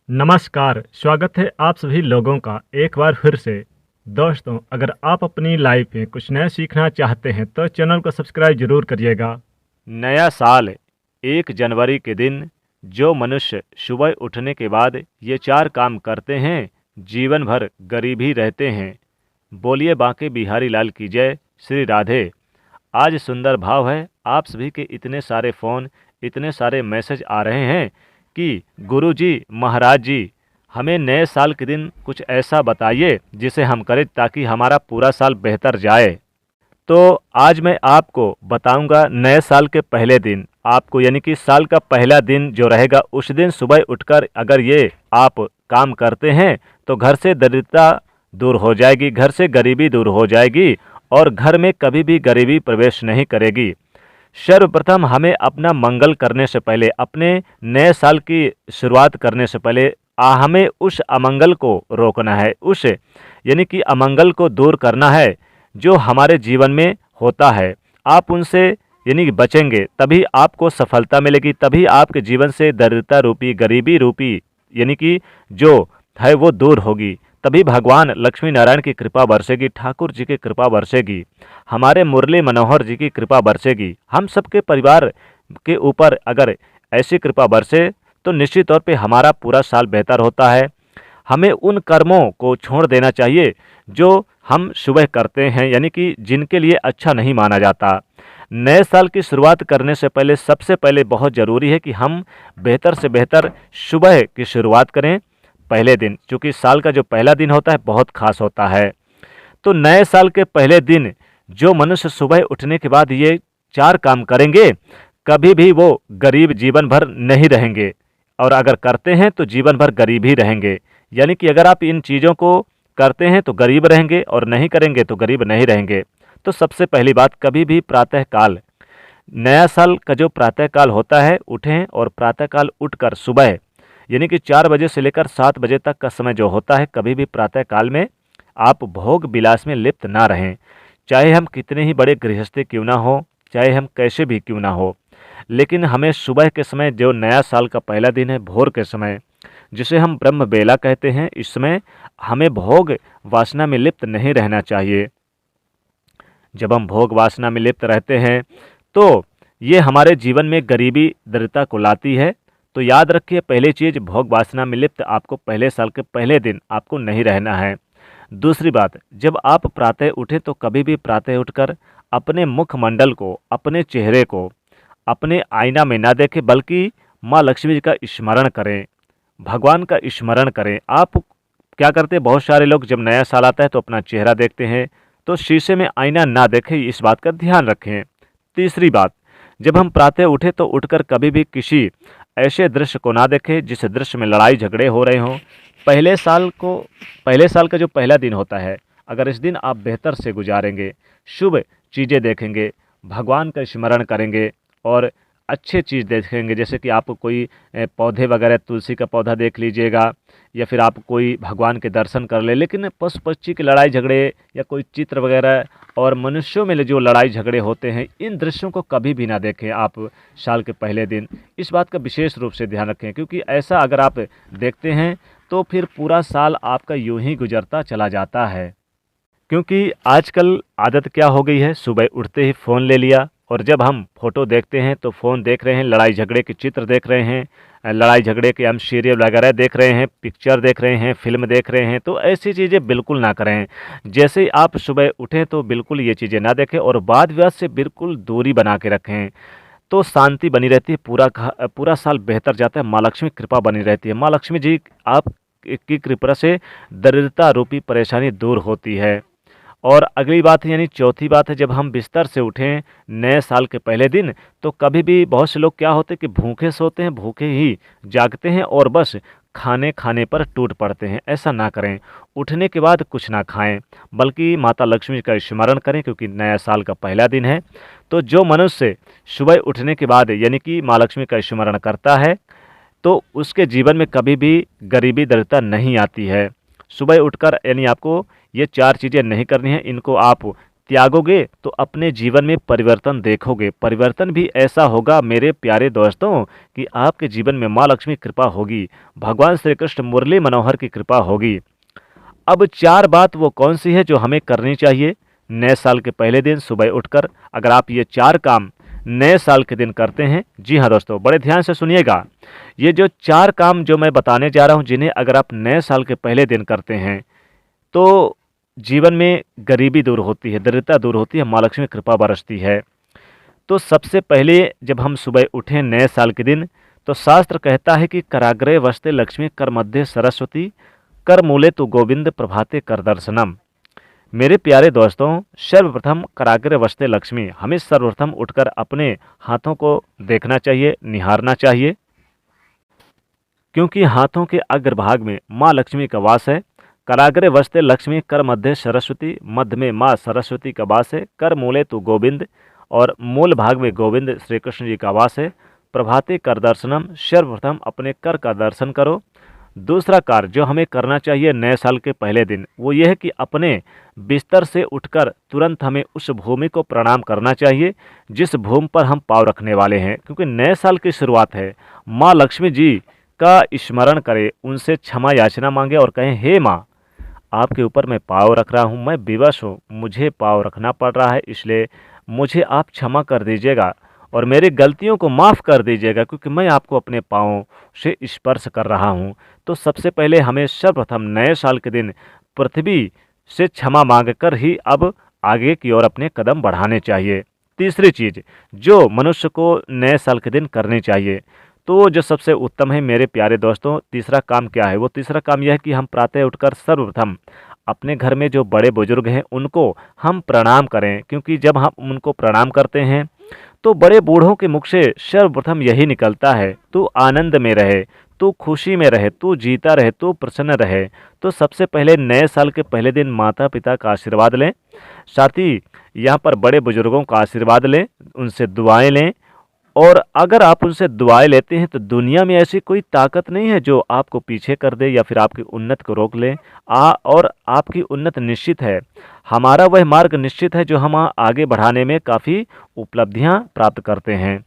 नमस्कार, स्वागत है आप सभी लोगों का एक बार फिर से। दोस्तों, अगर आप अपनी लाइफ में कुछ नया सीखना चाहते हैं तो चैनल को सब्सक्राइब जरूर करिएगा। नया साल 1 जनवरी के दिन जो मनुष्य सुबह उठने के बाद ये 4 काम करते हैं, जीवन भर गरीब ही रहते हैं। बोलिए बांके बिहारी लाल की जय, श्री राधे। आज सुंदर भाव है, आप सभी के इतने सारे फ़ोन, इतने सारे मैसेज आ रहे हैं कि गुरुजी, महाराज जी, हमें नए साल के दिन कुछ ऐसा बताइए जिसे हम करें ताकि हमारा पूरा साल बेहतर जाए। तो आज मैं आपको बताऊंगा नए साल के पहले दिन आपको यानी कि साल का पहला दिन जो रहेगा उस दिन सुबह उठकर अगर ये आप काम करते हैं तो घर से दरिद्रता दूर हो जाएगी, घर से गरीबी दूर हो जाएगी और घर में कभी भी गरीबी प्रवेश नहीं करेगी। सर्वप्रथम हमें अपना मंगल करने से पहले, अपने नए साल की शुरुआत करने से पहले हमें उस अमंगल को रोकना है, उस यानी कि अमंगल को दूर करना है जो हमारे जीवन में होता है। आप उनसे यानी कि बचेंगे तभी आपको सफलता मिलेगी, तभी आपके जीवन से दरिद्रता रूपी, गरीबी रूपी यानी कि जो है वो दूर होगी, तभी भगवान लक्ष्मी नारायण की कृपा बरसेगी, ठाकुर जी की कृपा बरसेगी, हमारे मुरली मनोहर जी की कृपा बरसेगी। हम सबके परिवार के ऊपर अगर ऐसी कृपा बरसे तो निश्चित तौर पे हमारा पूरा साल बेहतर होता है। हमें उन कर्मों को छोड़ देना चाहिए जो हम सुबह करते हैं यानी कि जिनके लिए अच्छा नहीं माना जाता। नए साल की शुरुआत करने से पहले सबसे पहले बहुत ज़रूरी है कि हम बेहतर से बेहतर सुबह की शुरुआत करें पहले दिन, क्योंकि साल का जो पहला दिन होता है बहुत खास होता है। तो नए साल के पहले दिन जो मनुष्य सुबह उठने के बाद ये 4 काम करेंगे, कभी भी वो गरीब जीवन भर नहीं रहेंगे, और अगर करते हैं तो जीवन भर गरीब ही रहेंगे। यानी कि अगर आप इन चीज़ों को करते हैं तो गरीब रहेंगे और नहीं करेंगे तो गरीब नहीं रहेंगे। तो सबसे पहली बात, कभी भी प्रातःकाल, नया साल का जो प्रातःकाल होता है, उठें और प्रातःकाल उठकर सुबह यानी कि 4 बजे से लेकर 7 बजे तक का समय जो होता है, कभी भी प्रातःकाल में आप भोग विलास में लिप्त ना रहें। चाहे हम कितने ही बड़े गृहस्थी क्यों ना हो, चाहे हम कैसे भी क्यों ना हो, लेकिन हमें सुबह के समय जो नया साल का पहला दिन है, भोर के समय, जिसे हम ब्रह्म बेला कहते हैं, इस समय हमें भोग वासना में लिप्त नहीं रहना चाहिए। जब हम भोग वासना में लिप्त रहते हैं तो ये हमारे जीवन में गरीबी दरिद्रता को लाती है। तो याद रखिए, पहली चीज़, भोग वासना में लिप्त आपको पहले साल के पहले दिन आपको नहीं रहना है। दूसरी बात, जब आप प्रातः उठे तो कभी भी प्रातः उठकर अपने मुखमंडल को, अपने चेहरे को अपने आईना में ना देखें, बल्कि माँ लक्ष्मी जी का स्मरण करें, भगवान का स्मरण करें। आप क्या करते हैं, बहुत सारे लोग जब नया साल आता है तो अपना चेहरा देखते हैं, तो शीशे में आईना ना देखें, इस बात का ध्यान रखें। तीसरी बात, जब हम प्रातः उठे तो उठकर कभी भी किसी ऐसे दृश्य को ना देखें जिस दृश्य में लड़ाई झगड़े हो रहे हों। पहले साल का जो पहला दिन होता है, अगर इस दिन आप बेहतर से गुजारेंगे, शुभ चीज़ें देखेंगे, भगवान का स्मरण करेंगे और अच्छे चीज़ देखेंगे, जैसे कि आप कोई पौधे वगैरह, तुलसी का पौधा देख लीजिएगा, या फिर आप कोई भगवान के दर्शन कर ले। लेकिन पशु पक्षी के लड़ाई झगड़े या कोई चित्र वगैरह और मनुष्यों में जो लड़ाई झगड़े होते हैं, इन दृश्यों को कभी भी ना देखें आप साल के पहले दिन। इस बात का विशेष रूप से ध्यान रखें, क्योंकि ऐसा अगर आप देखते हैं तो फिर पूरा साल आपका यूं ही गुजरता चला जाता है। क्योंकि आजकल आदत क्या हो गई है, सुबह उठते ही फ़ोन ले लिया, और जब हम फ़ोटो देखते हैं तो फ़ोन देख रहे हैं, लड़ाई झगड़े के चित्र देख रहे हैं, लड़ाई झगड़े के हम सीरियल वगैरह देख रहे हैं, पिक्चर देख रहे हैं, फ़िल्म देख रहे हैं। तो ऐसी चीज़ें बिल्कुल ना करें। जैसे ही आप सुबह उठें तो बिल्कुल ये चीज़ें ना देखें और वाद विवाद से बिल्कुल दूरी बना के रखें। तो शांति बनी रहती है, पूरा साल बेहतर जाता है, माँ लक्ष्मी कृपा बनी रहती है। माँ लक्ष्मी जी आप की कृपा से दरिद्रता रूपी परेशानी दूर होती है। और अगली बात है, यानी चौथी बात है, जब हम बिस्तर से उठें नए साल के पहले दिन, तो कभी भी बहुत से लोग क्या होते हैं कि भूखे सोते हैं, भूखे ही जागते हैं और बस खाने खाने पर टूट पड़ते हैं। ऐसा ना करें, उठने के बाद कुछ ना खाएं, बल्कि माता लक्ष्मी का स्मरण करें, क्योंकि नया साल का पहला दिन है। तो जो मनुष्य सुबह उठने के बाद यानी कि माँ लक्ष्मी का स्मरण करता है तो उसके जीवन में कभी भी गरीबी दरिद्रता नहीं आती है। सुबह उठकर यानी आपको ये 4 चीज़ें नहीं करनी है, इनको आप त्यागोगे तो अपने जीवन में परिवर्तन देखोगे। परिवर्तन भी ऐसा होगा मेरे प्यारे दोस्तों कि आपके जीवन में माँ लक्ष्मी कृपा होगी, भगवान श्री कृष्ण मुरली मनोहर की कृपा होगी। अब 4 बात वो कौन सी है जो हमें करनी चाहिए नए साल के पहले दिन सुबह उठकर? अगर आप ये 4 काम नए साल के दिन करते हैं, जी हाँ दोस्तों, बड़े ध्यान से सुनिएगा। ये जो 4 काम जो मैं बताने जा रहा हूँ, जिन्हें अगर आप नए साल के पहले दिन करते हैं तो जीवन में गरीबी दूर होती है, दरिद्रता दूर होती है, माँ लक्ष्मी कृपा बरसती है। तो सबसे पहले जब हम सुबह उठें नए साल के दिन, तो शास्त्र कहता है कि कराग्रे वसते लक्ष्मी कर मध्य सरस्वती कर मूले तु गोविंद प्रभाते कर दर्शनम। मेरे प्यारे दोस्तों, सर्वप्रथम कराग्रे वसते लक्ष्मी, हमें सर्वप्रथम उठकर अपने हाथों को देखना चाहिए, निहारना चाहिए, क्योंकि हाथों के अग्रभाग में माँ लक्ष्मी का वास है। कराग्रे वसते लक्ष्मी कर मध्य सरस्वती, मध्य में माँ सरस्वती का वास है। कर मूले तु गोविंद, और मूल भाग में गोविंद श्री कृष्ण जी का वास है। प्रभाते कर दर्शनम, सर्वप्रथम अपने कर का दर्शन करो। दूसरा कार्य जो हमें करना चाहिए नए साल के पहले दिन, वो ये है कि अपने बिस्तर से उठकर तुरंत हमें उस भूमि को प्रणाम करना चाहिए जिस भूमि पर हम पाँव रखने वाले हैं, क्योंकि नए साल की शुरुआत है। माँ लक्ष्मी जी का स्मरण करें, उनसे क्षमा याचना मांगे और कहें, हे माँ, आपके ऊपर मैं पाँव रख रहा हूँ, मैं विवश हूँ, मुझे पाँव रखना पड़ रहा है, इसलिए मुझे आप क्षमा कर दीजिएगा और मेरी गलतियों को माफ़ कर दीजिएगा, क्योंकि मैं आपको अपने पाँव से स्पर्श कर रहा हूँ। तो सबसे पहले हमें सर्वप्रथम नए साल के दिन पृथ्वी से क्षमा मांगकर ही अब आगे की ओर अपने कदम बढ़ाने चाहिए। तीसरी चीज़ जो मनुष्य को नए साल के दिन करनी चाहिए, तो जो सबसे उत्तम है मेरे प्यारे दोस्तों, तीसरा काम क्या है? वो तीसरा काम यह है कि हम प्रातः उठकर सर्वप्रथम अपने घर में जो बड़े बुजुर्ग हैं उनको हम प्रणाम करें, क्योंकि जब हम उनको प्रणाम करते हैं तो बड़े बूढ़ों के मुख से सर्वप्रथम यही निकलता है, तू आनंद में रहे, तू खुशी में रहे, तू जीता रहे, तू प्रसन्न रहे। तो सबसे पहले नए साल के पहले दिन माता पिता का आशीर्वाद लें, साथ ही यहाँ पर बड़े बुजुर्गों का आशीर्वाद लें, उनसे दुआएं लें। और अगर आप उनसे दुआएं लेते हैं तो दुनिया में ऐसी कोई ताकत नहीं है जो आपको पीछे कर दे या फिर आपकी उन्नति को रोक ले। और आपकी उन्नति निश्चित है, हमारा वह मार्ग निश्चित है जो हम आगे बढ़ाने में काफ़ी उपलब्धियां प्राप्त करते हैं।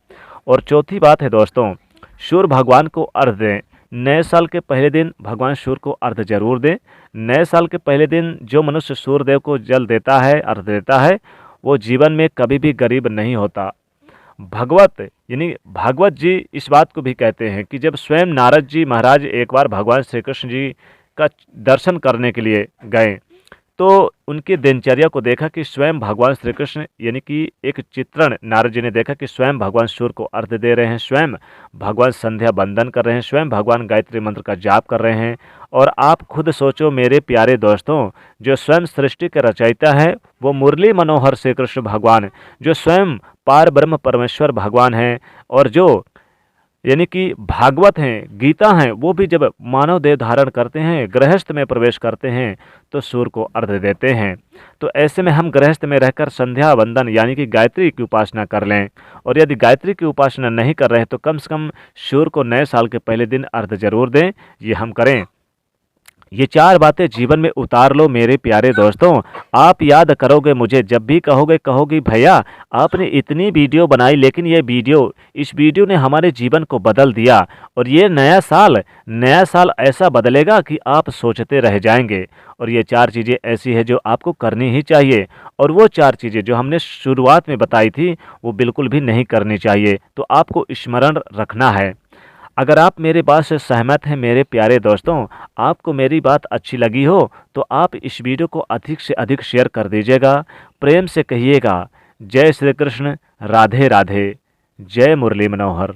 और चौथी बात है दोस्तों, सूर्य भगवान को अर्घ दें। नए साल के पहले दिन भगवान सूर्य को अर्घ जरूर दें। नए साल के पहले दिन जो मनुष्य सूर्यदेव को जल देता है, अर्घ देता है, वो जीवन में कभी भी गरीब नहीं होता। भागवत जी इस बात को भी कहते हैं कि जब स्वयं नारद जी महाराज एक बार भगवान श्री कृष्ण जी का दर्शन करने के लिए गए, तो उनकी दिनचर्या को देखा कि स्वयं भगवान श्री कृष्ण, यानी कि एक चित्रण नारद जी ने देखा कि स्वयं भगवान सूर्य को अर्घ्य दे रहे हैं, स्वयं भगवान संध्या बंदन कर रहे हैं, स्वयं भगवान गायत्री मंत्र का जाप कर रहे हैं। और आप खुद सोचो मेरे प्यारे दोस्तों, जो स्वयं सृष्टि के रचयिता है वो मुरली मनोहर श्री कृष्ण भगवान, जो स्वयं पार ब्रह्म परमेश्वर भगवान हैं, और जो यानी कि भागवत हैं, गीता हैं, वो भी जब मानव देह धारण करते हैं, गृहस्थ में प्रवेश करते हैं तो सूर्य को अर्घ्य देते हैं। तो ऐसे में हम गृहस्थ में रहकर संध्या वंदन यानी कि गायत्री की उपासना कर लें, और यदि गायत्री की उपासना नहीं कर रहे तो कम से कम सूर्य को नए साल के पहले दिन अर्घ्य जरूर दें। ये हम करें। ये 4 बातें जीवन में उतार लो मेरे प्यारे दोस्तों। आप याद करोगे मुझे जब भी कहोगे भैया आपने इतनी वीडियो बनाई, लेकिन इस वीडियो ने हमारे जीवन को बदल दिया। और ये नया साल ऐसा बदलेगा कि आप सोचते रह जाएंगे। और ये 4 चीज़ें ऐसी है जो आपको करनी ही चाहिए, और वो 4 चीज़ें जो हमने शुरुआत में बताई थी वो बिल्कुल भी नहीं करनी चाहिए। तो आपको स्मरण रखना है। अगर आप मेरे बात से सहमत हैं मेरे प्यारे दोस्तों, आपको मेरी बात अच्छी लगी हो तो आप इस वीडियो को अधिक से अधिक शेयर कर दीजिएगा। प्रेम से कहिएगा जय श्री कृष्ण, राधे राधे, जय मुरली मनोहर।